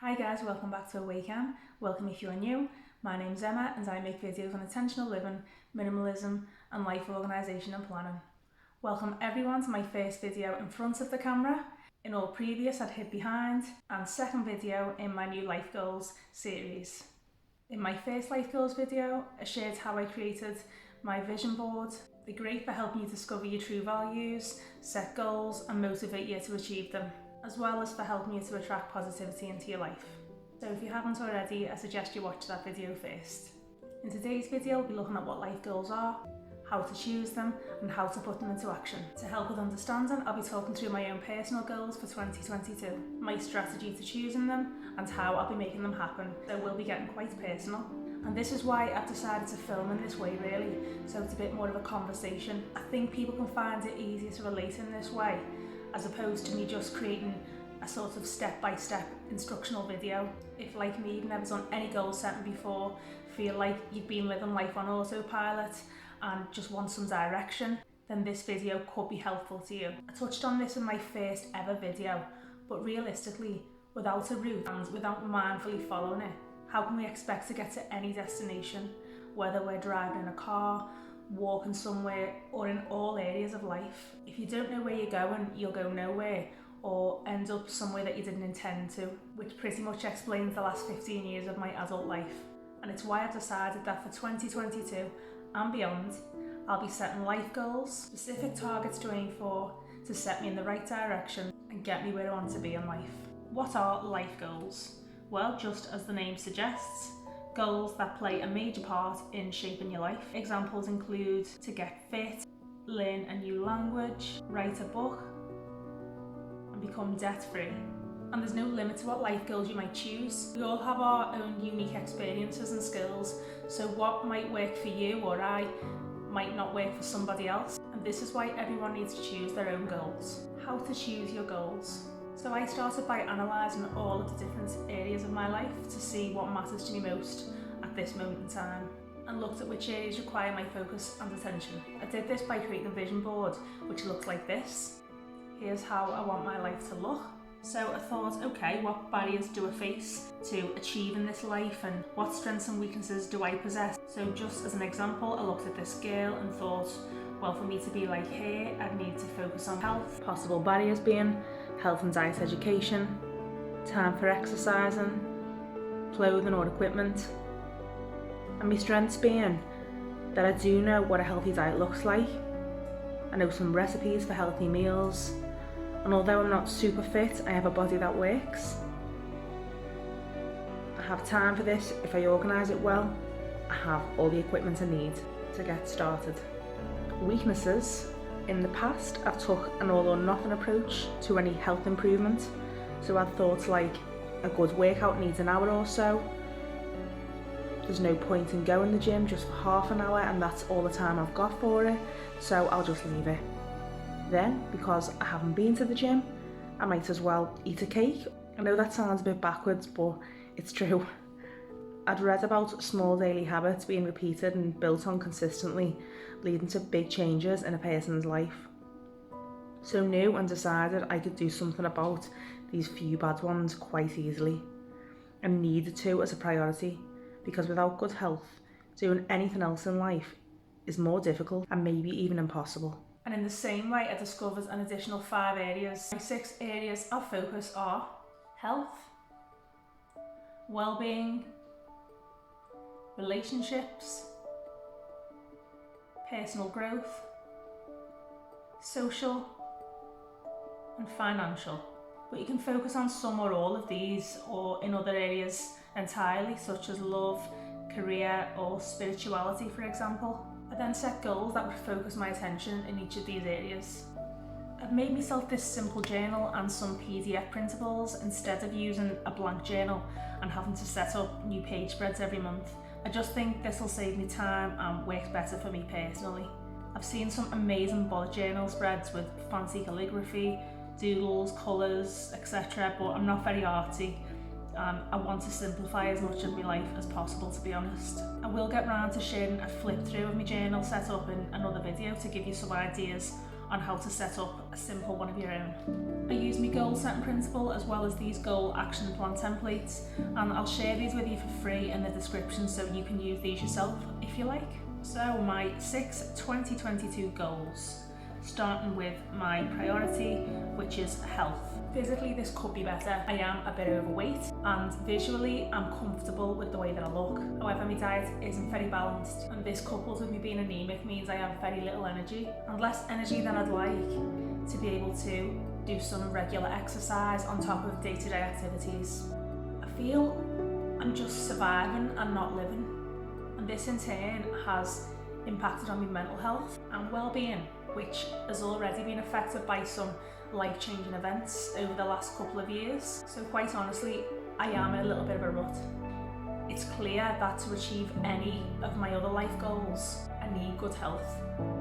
Hi guys, welcome back to Awaken. Welcome if you're new. My name's Emma and I make videos on intentional living, minimalism and life organisation and planning. Welcome everyone to my first video in front of the camera. In all previous I'd hid behind, and second video in my new life goals series. In my first life goals video I shared how I created my vision board. They're great for helping you discover your true values, set goals and motivate you to achieve them, as well as for helping you to attract positivity into your life. So if you haven't already, I suggest you watch that video first. In today's video, we'll be looking at what life goals are, how to choose them, and how to put them into action. To help with understanding, I'll be talking through my own personal goals for 2022, my strategy to choosing them, and how I'll be making them happen. So we'll be getting quite personal. And this is why I've decided to film in this way really, so it's a bit more of a conversation. I think people can find it easier to relate in this way, as opposed to me just creating a sort of step-by-step instructional video. If like me, you've never done any goal setting before, feel like you've been living life on autopilot and just want some direction, then this video could be helpful to you. I touched on this in my first ever video, but realistically, without a route and without mindfully following it, how can we expect to get to any destination, whether we're driving in a car, walking somewhere, or in all areas of life? If you don't know where you're going, you'll go nowhere or end up somewhere that you didn't intend to, which pretty much explains the last 15 years of my adult life. And it's why I've decided that for 2022 and beyond, I'll be setting life goals, specific targets to aim for, to set me in the right direction and get me where I want to be in life. What are life goals? Well, just as the name suggests, goals that play a major part in shaping your life. Examples include to get fit, learn a new language, write a book, and become debt-free. And there's no limit to what life goals you might choose. We all have our own unique experiences and skills, so what might work for you or I might not work for somebody else. And this is why everyone needs to choose their own goals. How to choose your goals. So I started by analysing all of the different areas of my life to see what matters to me most at this moment in time, and looked at which areas require my focus and attention. I did this by creating a vision board, which looks like this. Here's how I want my life to look. So I thought, okay, what barriers do I face to achieving this life, and what strengths and weaknesses do I possess? So just as an example, I looked at this girl and thought, well, for me to be like her, I'd need to focus on health. Possible barriers being health and diet education, time for exercising, clothing or equipment, and my strengths being that I do know what a healthy diet looks like. I know some recipes for healthy meals, and although I'm not super fit, I have a body that works. I have time for this if I organise it well. I have all the equipment I need to get started. Weaknesses. In the past, I've took an all or nothing approach to any health improvement. So I'd thought like a good workout needs an hour or so. There's no point in going to the gym just for half an hour and that's all the time I've got for it, so I'll just leave it. Then, because I haven't been to the gym, I might as well eat a cake. I know that sounds a bit backwards, but it's true. I'd read about small daily habits being repeated and built on consistently, leading to big changes in a person's life. So knew and decided I could do something about these few bad ones quite easily, and needed to as a priority, because without good health, doing anything else in life is more difficult and maybe even impossible. And in the same way, I discovered an additional 5 areas. My 6 areas of focus are health, well-being, relationships, personal growth, social, and financial. But you can focus on some or all of these, or in other areas entirely, such as love, career, or spirituality, for example. I then set goals that would focus my attention in each of these areas. I've made myself this simple journal and some PDF printables instead of using a blank journal and having to set up new page spreads every month. I just think this will save me time and works better for me personally. I've seen some amazing bullet journal spreads with fancy calligraphy, doodles, colours, etc, but I'm not very arty. I want to simplify as much of my life as possible, to be honest. I will get round to sharing a flip through of my journal set up in another video to give you some ideas on how to set up a simple one of your own. I use my goal setting principle as well as these goal action plan templates, and I'll share these with you for free in the description so you can use these yourself if you like. So my 6 2022 goals, starting with my priority, which is health. Physically, this could be better. I am a bit overweight, and visually I'm comfortable with the way that I look. However, my diet isn't very balanced, and this coupled with me being anemic means I have very little energy, and less energy than I'd like to be able to do some regular exercise on top of day-to-day activities. I feel I'm just surviving and not living, and this in turn has impacted on my mental health and well-being, which has already been affected by some life-changing events over the last couple of years. So quite honestly, I am in a little bit of a rut. It's clear that to achieve any of my other life goals, I need good health.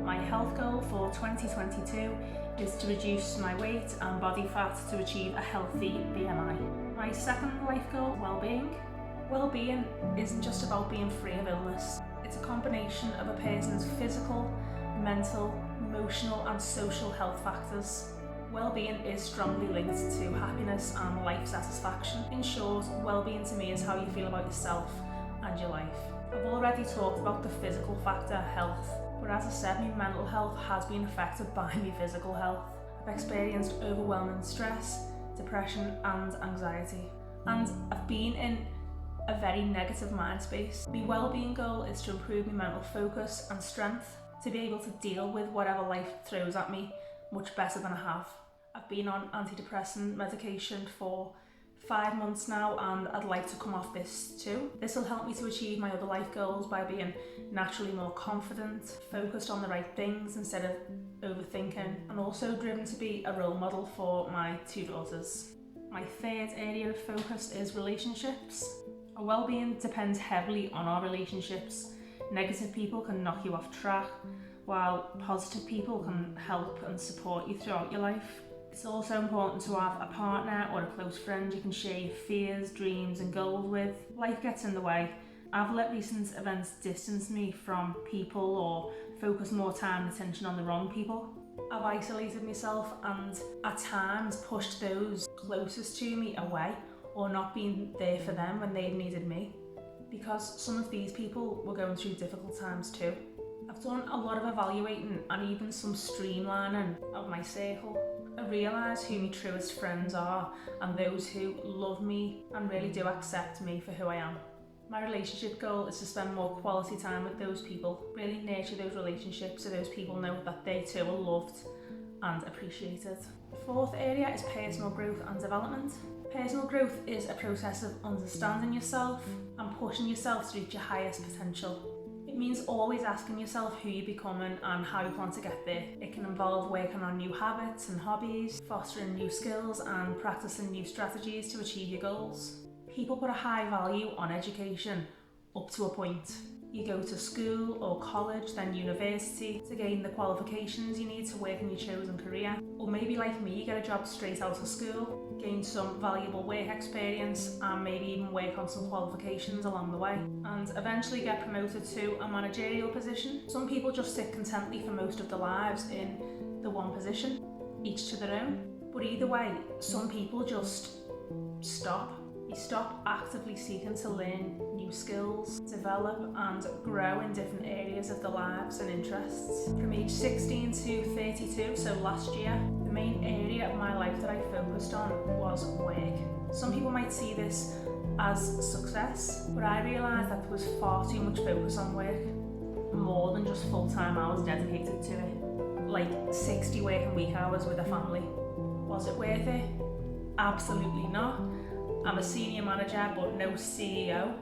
My health goal for 2022 is to reduce my weight and body fat to achieve a healthy BMI. My second life goal, well-being. Well-being isn't just about being free of illness. It's a combination of a person's physical, mental, emotional and social health factors. Well-being is strongly linked to happiness and life satisfaction. In short, well-being to me is how you feel about yourself and your life. I've already talked about the physical factor, health, but as I said, my mental health has been affected by my physical health. I've experienced overwhelming stress, depression and anxiety, and I've been in a very negative mind space. My well-being goal is to improve my mental focus and strength to be able to deal with whatever life throws at me much better than I have. I've been on antidepressant medication for 5 months now, and I'd like to come off this too. This will help me to achieve my other life goals by being naturally more confident, focused on the right things instead of overthinking, and also driven to be a role model for my 2 daughters. My third area of focus is relationships. Our well-being depends heavily on our relationships. Negative people can knock you off track, while positive people can help and support you throughout your life. It's also important to have a partner or a close friend you can share your fears, dreams and goals with. Life gets in the way. I've let recent events distance me from people or focus more time and attention on the wrong people. I've isolated myself and at times pushed those closest to me away, or not been there for them when they've needed me, because some of these people were going through difficult times too. I've done a lot of evaluating and even some streamlining of my circle. I realise who my truest friends are and those who love me and really do accept me for who I am. My relationship goal is to spend more quality time with those people, really nurture those relationships so those people know that they too are loved and appreciated. The fourth area is personal growth and development. Personal growth is a process of understanding yourself and pushing yourself to reach your highest potential. It means always asking yourself who you're becoming and how you plan to get there. It can involve working on new habits and hobbies, fostering new skills and practicing new strategies to achieve your goals. People put a high value on education up to a point. You go to school or college, then university to gain the qualifications you need to work in your chosen career. Or maybe like me, you get a job straight out of school, gain some valuable work experience and maybe even work on some qualifications along the way, and eventually get promoted to a managerial position. Some people just sit contently for most of their lives in the one position, each to their own. But either way, some people just stop. You stop actively seeking to learn new skills, develop and grow in different areas of their lives and interests. From age 16 to 32, so last year, the main area of my life that I focused on was work. Some people might see this as success, but I realised that there was far too much focus on work, more than just full-time hours dedicated to it, like 60 working week hours with a family. Was it worth it? Absolutely not. I'm a senior manager but no CEO.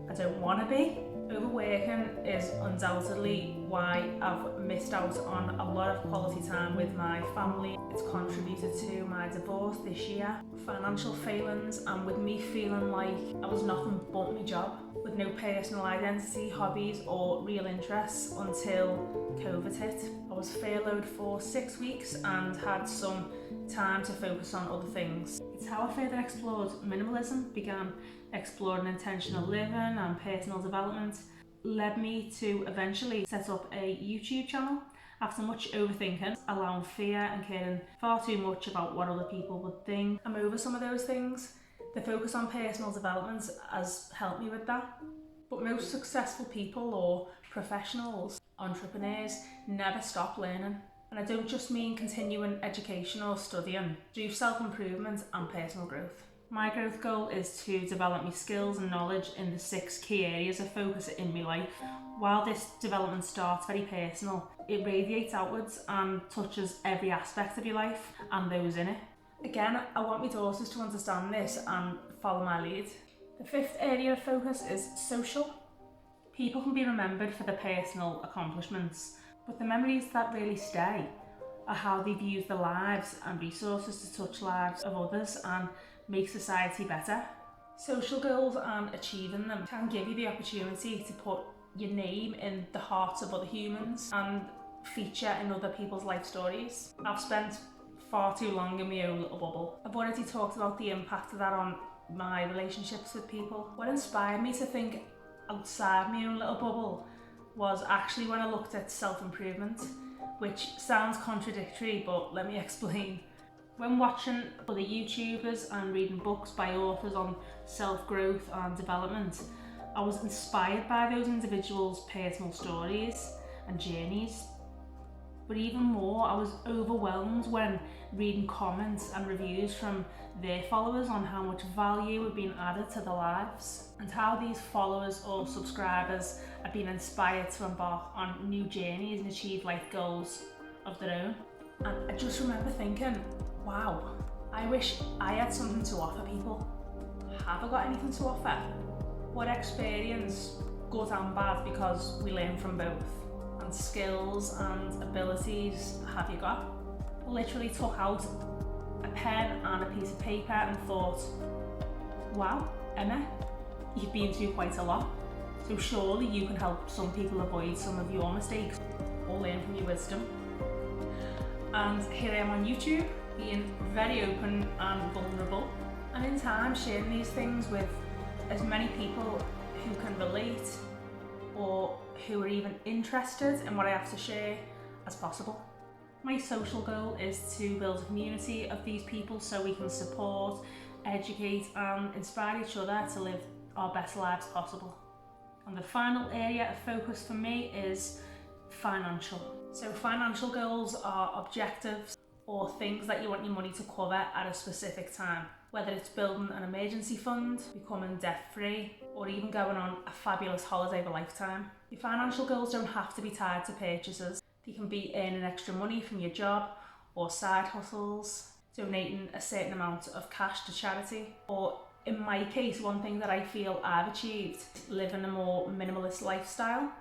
I don't want to be. Overworking is undoubtedly why I've missed out on a lot of quality time with my family. It's contributed to my divorce this year, financial failings, and with me feeling like I was nothing but my job, with no personal identity, hobbies or real interests until COVID hit. I was furloughed for 6 weeks and had some time to focus on other things. It's how I further explored minimalism, began exploring intentional living and personal development, led me to eventually set up a YouTube channel After much overthinking, allowing fear and caring far too much about what other people would think, I'm over some of those things. The focus on personal development has helped me with that. But most successful people or professionals, entrepreneurs, never stop learning. And I don't just mean continuing education or studying, through self-improvement and personal growth. My growth goal is to develop my skills and knowledge in the 6 key areas of focus in my life. While this development starts very personal, it radiates outwards and touches every aspect of your life and those in it. Again, I want my daughters to understand this and follow my lead. The 5th area of focus is social. People can be remembered for their personal accomplishments, but the memories that really stay are how they've used their lives and resources to touch lives of others and make society better. Social goals and achieving them can give you the opportunity to put your name in the hearts of other humans and feature in other people's life stories. I've spent far too long in my own little bubble. I've already talked about the impact of that on my relationships with people. What inspired me to think outside my own little bubble was actually when I looked at self-improvement, which sounds contradictory, but let me explain. When watching other YouTubers and reading books by authors on self-growth and development, I was inspired by those individuals' personal stories and journeys. But even more, I was overwhelmed when reading comments and reviews from their followers on how much value had been added to their lives and how these followers or subscribers had been inspired to embark on new journeys and achieve life goals of their own. And I just remember thinking, wow, I wish I had something to offer people. Have I got anything to offer? What experience, good and bad, because we learn from both, and skills and abilities have you got? I literally took out a pen and a piece of paper and thought, wow, Emma, you've been through quite a lot, so surely you can help some people avoid some of your mistakes or learn from your wisdom. And here I am on YouTube, being very open and vulnerable, and in time sharing these things with as many people who can relate or who are even interested in what I have to share as possible. My social goal is to build a community of these people so we can support, educate and inspire each other to live our best lives possible. And the final area of focus for me is financial. So financial goals are objectives or things that you want your money to cover at a specific time, whether it's building an emergency fund, becoming debt-free, or even going on a fabulous holiday of a lifetime. Your financial goals don't have to be tied to purchases. They can be earning extra money from your job or side hustles, donating a certain amount of cash to charity, or in my case, one thing that I feel I've achieved, living a more minimalist lifestyle.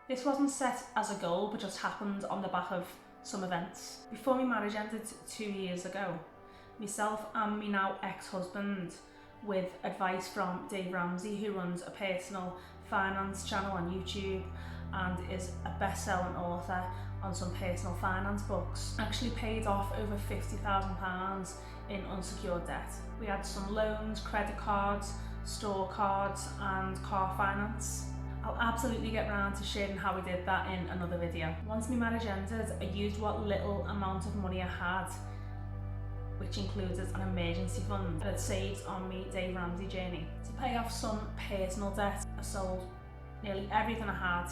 This wasn't set as a goal, but just happened on the back of some events. Before my marriage ended 2 years ago, myself and my now ex-husband, with advice from Dave Ramsey, who runs a personal finance channel on YouTube and is a best-selling author on some personal finance books, actually paid off over £50,000 in unsecured debt. We had some loans, credit cards, store cards and car finance. I'll absolutely get round to sharing how we did that in another video. Once my marriage ended, I used what little amount of money I had, which included an emergency fund that I'd saved on my Dave Ramsey journey, to pay off some personal debt. I sold nearly everything I had,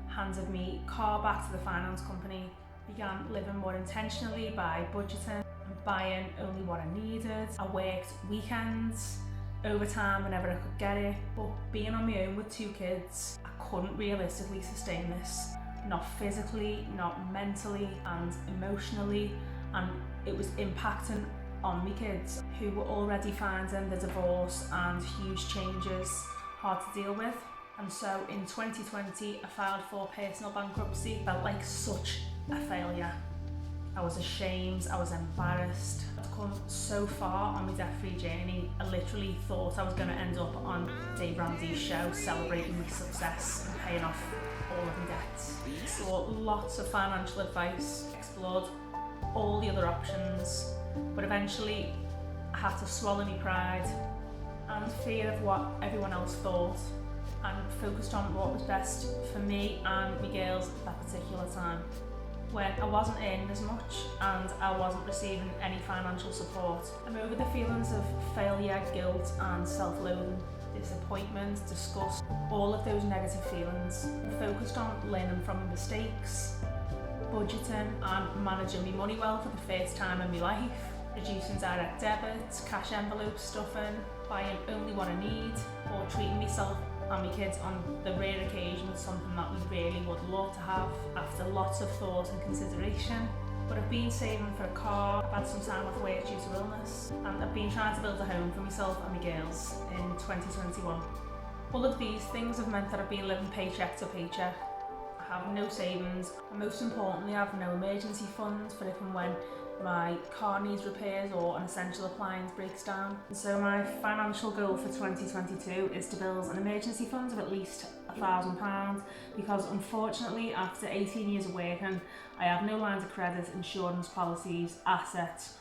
handed me car back to the finance company, began living more intentionally by budgeting and buying only what I needed. I worked weekends, overtime whenever I could get it, but being on my own with 2 kids, I couldn't realistically sustain this. Not physically, not mentally and emotionally, and it was impacting on my kids, who were already finding the divorce and huge changes hard to deal with. And so in 2020, I filed for personal bankruptcy. It felt like such a failure. I was ashamed, I was embarrassed. I'd come so far on my debt-free journey, I literally thought I was going to end up on Dave Ramsey's show celebrating my success and paying off all of my debts. Sought lots of financial advice, explored all the other options, but eventually I had to swallow my pride and fear of what everyone else thought, and focused on what was best for me and my girls at that particular time. when I wasn't earning as much and I wasn't receiving any financial support. I'm over the feelings of failure, guilt and self-loathing, disappointment, disgust, all of those negative feelings. I'm focused on learning from my mistakes, budgeting and managing my money well for the first time in my life, reducing direct debits, cash envelope stuffing, buying only what I need, or treating myself and my kids on the rare occasion something that we really would love to have after lots of thought and consideration. But I've been saving for a car, I've had some time off work due to illness, and I've been trying to build a home for myself and my girls in 2021. All of these things have meant that I've been living paycheck to paycheck. I have no savings, and most importantly I have no emergency funds for if and when my car needs repairs or an essential appliance breaks down. And so my financial goal for 2022 is to build an emergency fund of at least £1,000, because unfortunately after 18 years of working I have no lines of credit, insurance policies, assets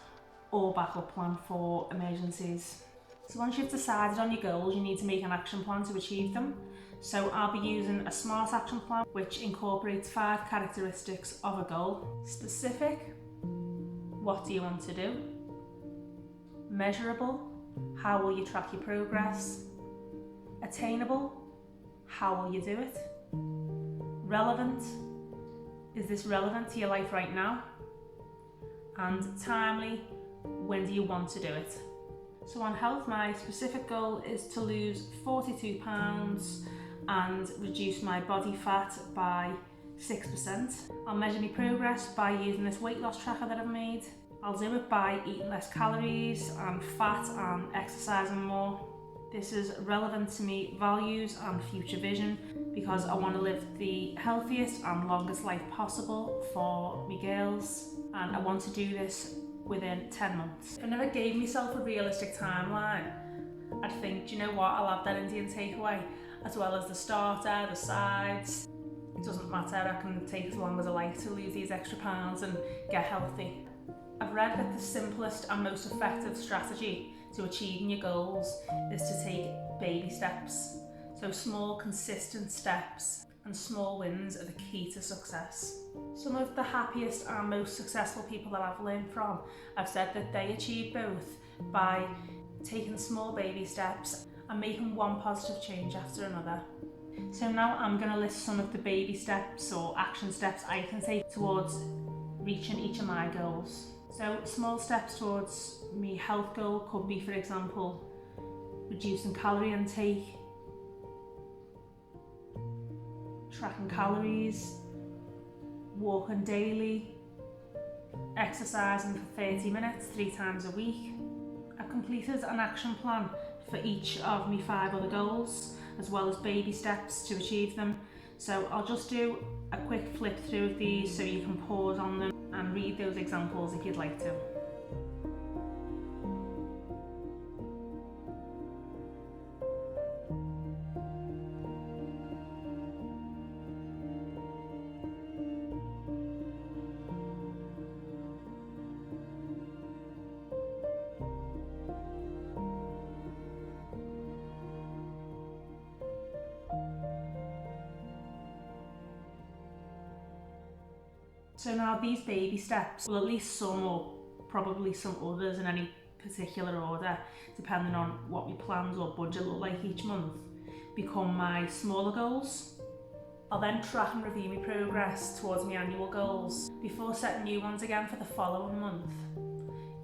or backup plan for emergencies. So once you've decided on your goals, you need to make an action plan to achieve them. So I'll be using a SMART action plan which incorporates 5 characteristics of a goal. Specific: what do you want to do? Measurable: how will you track your progress? Attainable: how will you do it? Relevant: is this relevant to your life right now? And timely: when do you want to do it? So on health, my specific goal is to lose 42 pounds and reduce my body fat by 6%. I'll measure my progress by using this weight loss tracker that I've made. I'll do it by eating less calories and fat and exercising more. This is relevant to me values and future vision because I want to live the healthiest and longest life possible for my girls, and I want to do this within 10 months. If I never gave myself a realistic timeline, I'd think, do you know what, I'll have that Indian takeaway as well as the starter, the sides. It doesn't matter, I can take as long as I like to lose these extra pounds and get healthy. I've read that the simplest and most effective strategy to achieving your goals is to take baby steps. So small, consistent steps and small wins are the key to success. Some of the happiest and most successful people that I've learned from have said that they achieve both by taking small baby steps and making one positive change after another. So now I'm going to list some of the baby steps or action steps I can take towards reaching each of my goals. So small steps towards my health goal could be, for example, reducing calorie intake, tracking calories, walking daily, exercising for 30 minutes 3 times a week. I've completed an action plan for each of my 5 other goals, as well as baby steps to achieve them. So I'll just do a quick flip through of these so you can pause on them and read those examples if you'd like to. So now these baby steps, well, at least some or probably some others in any particular order, depending on what my plans or budget look like each month, become my smaller goals. I'll then track and review my progress towards my annual goals before setting new ones again for the following month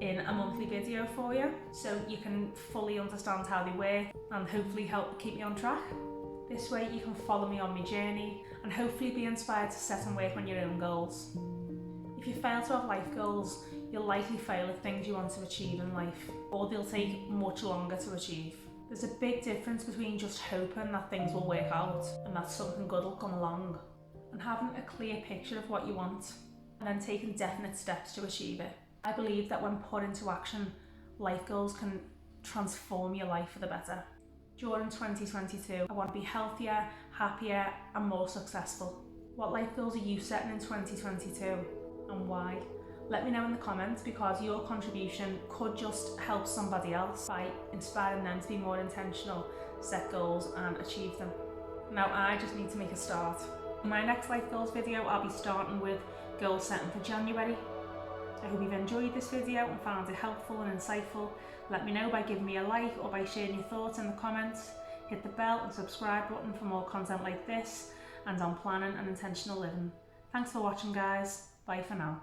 in a monthly video for you, so you can fully understand how they work and hopefully help keep me on track. This way you can follow me on my journey and hopefully be inspired to set and work on your own goals. If you fail to have life goals, you'll likely fail at things you want to achieve in life, or they'll take much longer to achieve. There's a big difference between just hoping that things will work out and that something good will come along, and having a clear picture of what you want and then taking definite steps to achieve it. I believe that when put into action, life goals can transform your life for the better. During 2022, I want to be healthier, happier and more successful. What life goals are you setting in 2022 and why? Let me know in the comments, because your contribution could just help somebody else by inspiring them to be more intentional, set goals and achieve them. Now I just need to make a start. In my next life goals video, I'll be starting with goal setting for January. I hope you've enjoyed this video and found it helpful and insightful. Let me know by giving me a like or by sharing your thoughts in the comments. Hit the bell and subscribe button for more content like this and on planning and intentional living. Thanks for watching, guys. Bye for now.